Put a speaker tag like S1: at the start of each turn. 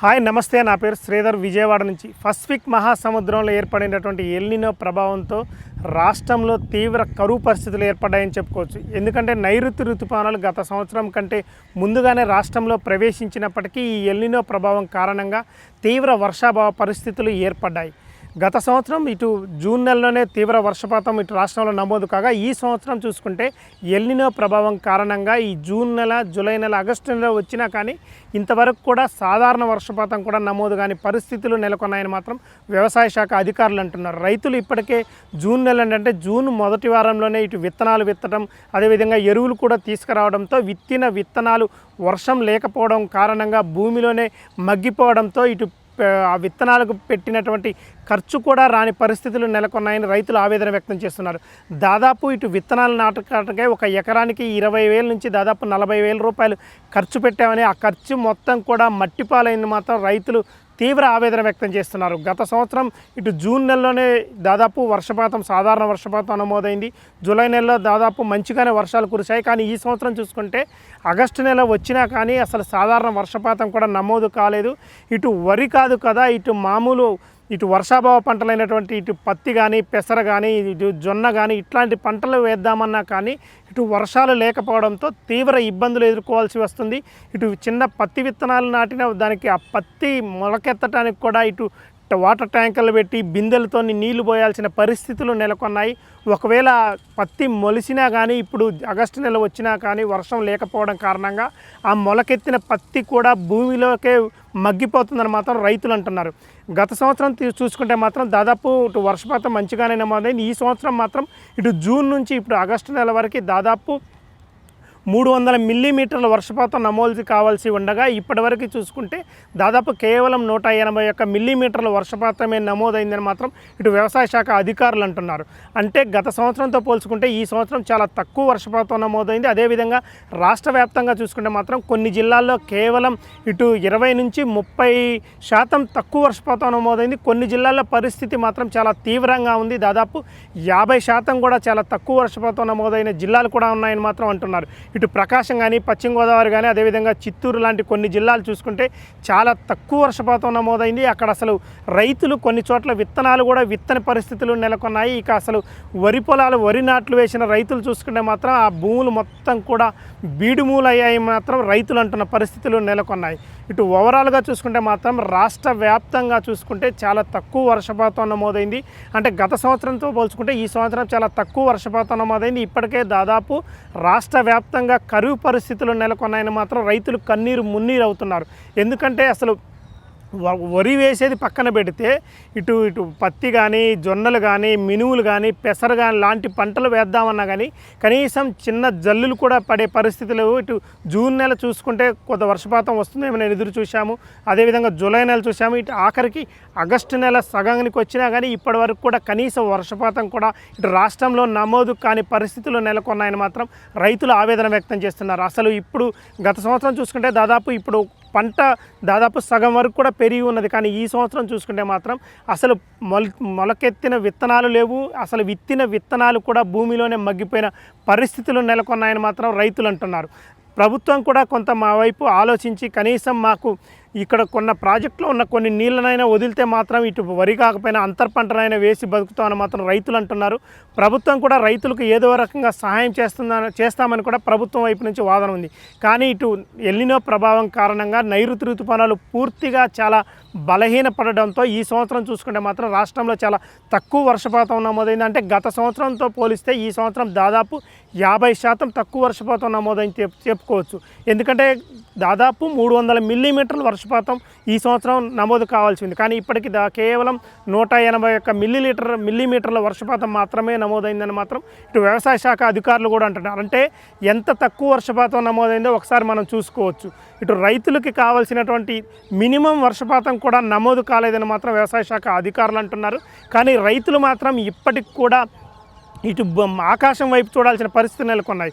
S1: Hi నమస్తే, నా పేరు శ్రీధర్, విజయవాడ నుంచి. పసిఫిక్ మహాసముద్రంలో ఏర్పడినటువంటి ఎల్నినో ప్రభావంతో రాష్ట్రంలో తీవ్ర కరువు పరిస్థితులు ఏర్పడ్డాయని చెప్పుకోవచ్చు. ఎందుకంటే నైరుతి ఋతుపవనాలు గత సంవత్సరం కంటే ముందుగానే రాష్ట్రంలో ప్రవేశించినప్పటికీ ఈ ఎల్నినో ప్రభావం కారణంగా తీవ్ర వర్షాభావ పరిస్థితులు ఏర్పడ్డాయి. గత సంవత్సరం ఇటు జూన్ నెలలోనే తీవ్ర వర్షపాతం ఇటు రాష్ట్రంలో నమోదు కాగా, ఈ సంవత్సరం చూసుకుంటే ఎల్నినో ప్రభావం కారణంగా ఈ జూన్ నెల, జూలై నెల, ఆగస్టు నెలలో వచ్చినా కానీ ఇంతవరకు కూడా సాధారణ వర్షపాతం కూడా నమోదు కాని పరిస్థితులు నెలకొన్నాయని మాత్రం వ్యవసాయ శాఖ అధికారులు అంటున్నారు. రైతులు ఇప్పటికే జూన్ నెల అంటే జూన్ మొదటి వారంలోనే ఇటు విత్తనాలు విత్తడం, అదేవిధంగా ఎరువులు కూడా తీసుకురావడంతో విత్తిన విత్తనాలు వర్షం లేకపోవడం కారణంగా భూమిలోనే మగ్గిపోవడంతో ఇటు ఆ విత్తనాలకు పెట్టినటువంటి ఖర్చు కూడా రాని పరిస్థితులు నెలకొన్నాయని రైతులు ఆవేదన వ్యక్తం చేస్తున్నారు. దాదాపు ఇటు విత్తనాలు నాటకాటకే ఒక ఎకరానికి 20,000 నుంచి దాదాపు 40,000 రూపాయలు ఖర్చు పెట్టామని, ఆ ఖర్చు మొత్తం కూడా మట్టిపాలైంది మాత్రం రైతులు తీవ్ర ఆవేదన వ్యక్తం చేస్తున్నారు. గత సంవత్సరం ఇటు జూన్ నెలలోనే దాదాపు వర్షపాతం, సాధారణ వర్షపాతం నమోదైంది. జూలై నెలలో దాదాపు మంచిగానే వర్షాలు కురిశాయి. కానీ ఈ సంవత్సరం చూసుకుంటే ఆగస్టు నెల వచ్చినా కానీ అసలు సాధారణ వర్షపాతం కూడా నమోదు కాలేదు. ఇటు వరి కాదు కదా, ఇటు వర్షాభావ పంటలైనటువంటి ఇటు పత్తి కానీ, పెసర కానీ, ఇటు జొన్న కానీ ఇట్లాంటి పంటలు వేద్దామన్నా కానీ ఇటు వర్షాలు లేకపోవడంతో తీవ్ర ఇబ్బందులు ఎదుర్కోవాల్సి వస్తుంది. ఇటు చిన్న పత్తి విత్తనాలు నాటిన దానికి ఆ పత్తి మొలకెత్తడానికి కూడా ఇటు వాటర్ ట్యాంకర్లు పెట్టి బిందెలతో నీళ్లు పోయాల్సిన పరిస్థితులు నెలకొన్నాయి. ఒకవేళ పత్తి మొలిసినా కానీ ఇప్పుడు ఆగస్టు నెల వచ్చినా కానీ వర్షం లేకపోవడం కారణంగా ఆ మొలకెత్తిన పత్తి కూడా భూమిలోకే మగ్గిపోతుందని మాత్రం రైతులు అంటున్నారు. గత సంవత్సరం చూసుకుంటే మాత్రం దాదాపు ఇటు వర్షపాతం మంచిగానే నమోదైంది. ఈ సంవత్సరం మాత్రం ఇటు జూన్ నుంచి ఇప్పుడు ఆగస్టు నెల వరకు దాదాపు 300 మిల్లీమీటర్ల వర్షపాతం నమోదు కావాల్సి ఉండగా ఇప్పటివరకు చూసుకుంటే దాదాపు కేవలం 181 మిల్లీమీటర్ల వర్షపాతమే నమోదైందని మాత్రం ఇటు వ్యవసాయ శాఖ అధికారులు అంటున్నారు. అంటే గత సంవత్సరంతో పోల్చుకుంటే ఈ సంవత్సరం చాలా తక్కువ వర్షపాతం నమోదైంది. అదేవిధంగా రాష్ట్ర వ్యాప్తంగా చూసుకుంటే మాత్రం కొన్ని జిల్లాల్లో కేవలం ఇటు 20 నుంచి 30% తక్కువ వర్షపాతం నమోదైంది. కొన్ని జిల్లాల్లో పరిస్థితి మాత్రం చాలా తీవ్రంగా ఉంది. దాదాపు 50% కూడా చాలా తక్కువ వర్షపాతం నమోదైన జిల్లాలు కూడా ఉన్నాయని మాత్రం అంటున్నారు. ఇటు ప్రకాశం కానీ, పశ్చిమ గోదావరి కానీ, అదేవిధంగా చిత్తూరు లాంటి కొన్ని జిల్లాలు చూసుకుంటే చాలా తక్కువ వర్షపాతం నమోదైంది. అక్కడ అసలు రైతులు కొన్ని చోట్ల విత్తనాలు కూడా విత్తని పరిస్థితులు నెలకొన్నాయి. ఇక అసలు వరి పొలాలు, వరి నాట్లు వేసిన రైతులు చూసుకుంటే మాత్రం ఆ భూములు మొత్తం కూడా బీడుమూలయ్యాయి మాత్రం రైతులు అంటున్న పరిస్థితులు నెలకొన్నాయి. ఇటు ఓవరాల్గా చూసుకుంటే మాత్రం రాష్ట్ర వ్యాప్తంగా చూసుకుంటే చాలా తక్కువ వర్షపాతం నమోదైంది. అంటే గత సంవత్సరంతో పోల్చుకుంటే ఈ సంవత్సరం చాలా తక్కువ వర్షపాతం నమోదైంది. ఇప్పటికే దాదాపు రాష్ట్ర వ్యాప్తంగా కరువు పరిస్థితులు నెలకొన్నాయని మాత్రం రైతులు కన్నీరు మున్నీరు అవుతున్నారు. ఎందుకంటే అసలు వరి వేసేది పక్కన పెడితే ఇటు పత్తి కానీ, జొన్నలు కానీ, మినువులు కానీ, పెసర కానీ లాంటి పంటలు వేద్దామన్నా కానీ కనీసం చిన్న జల్లులు కూడా పడే పరిస్థితులు. ఇటు జూన్ నెల చూసుకుంటే కొంత వర్షపాతం వస్తుందేమో నేను ఎదురు చూశాము. అదేవిధంగా జూలై నెల చూసాము. ఇటు ఆఖరికి ఆగస్టు నెల సగానికి వచ్చినా కానీ ఇప్పటి వరకు కూడా కనీసం వర్షపాతం కూడా ఇటు రాష్ట్రంలో నమోదు కాని పరిస్థితులు నెలకొన్నాయని మాత్రం రైతులు ఆవేదన వ్యక్తం చేస్తున్నారు. అసలు ఇప్పుడు గత సంవత్సరం చూసుకుంటే దాదాపు ఇప్పుడు పంట దాదాపు సగం వరకు కూడా పెరిగి ఉన్నది. కానీ ఈ సంవత్సరం చూసుకుంటే మాత్రం అసలు మొలకెత్తిన విత్తనాలు లేవు. అసలు విత్తిన విత్తనాలు కూడా భూమిలోనే మగ్గిపోయిన పరిస్థితులు నెలకొన్నాయని మాత్రం రైతులు అంటున్నారు. ప్రభుత్వం కూడా కొంత మా వైపు ఆలోచించి కనీసం మాకు ఇక్కడ కొన్న ప్రాజెక్టులో ఉన్న కొన్ని నీళ్ళనైనా వదిలితే మాత్రం ఇటు వరి కాకపోయినా అంతర్ పంటనైనా వేసి బతుకుతామని మాత్రం రైతులు అంటున్నారు. ప్రభుత్వం కూడా రైతులకు ఏదో రకంగా సహాయం చేస్తామని కూడా ప్రభుత్వం వైపు నుంచి వాదన ఉంది. కానీ ఇటు ఎల్నినో ప్రభావం కారణంగా నైరుతి ఋతుపవనాలు పూర్తిగా చాలా బలహీనపడడంతో ఈ సంవత్సరం చూసుకుంటే మాత్రం రాష్ట్రంలో చాలా తక్కువ వర్షపాతం నమోదైంది. అంటే గత సంవత్సరంతో పోలిస్తే ఈ సంవత్సరం దాదాపు 50% తక్కువ వర్షపాతం నమోదైంది చెప్పుకోవచ్చు. ఎందుకంటే దాదాపు 300 మిల్లీమీటర్ల వర్షపాతం ఈ సంవత్సరం నమోదు కావాల్సి ఉంది. కానీ ఇప్పటికి కేవలం 181 మిల్లీమీటర్ల వర్షపాతం మాత్రమే నమోదైందని మాత్రం ఇటు వ్యవసాయ శాఖ అధికారులు కూడా అంటున్నారు. అంటే ఎంత తక్కువ వర్షపాతం నమోదైందో ఒకసారి మనం చూసుకోవచ్చు. ఇటు రైతులకి కావాల్సినటువంటి మినిమం వర్షపాతం కూడా నమోదు కాలేదని మాత్రం వ్యవసాయ శాఖ అధికారులు అంటున్నారు. కానీ రైతులు మాత్రం ఇప్పటికి కూడా ఇటు ఆకాశం వైపు చూడాల్సిన పరిస్థితులు నెలకొన్నాయి.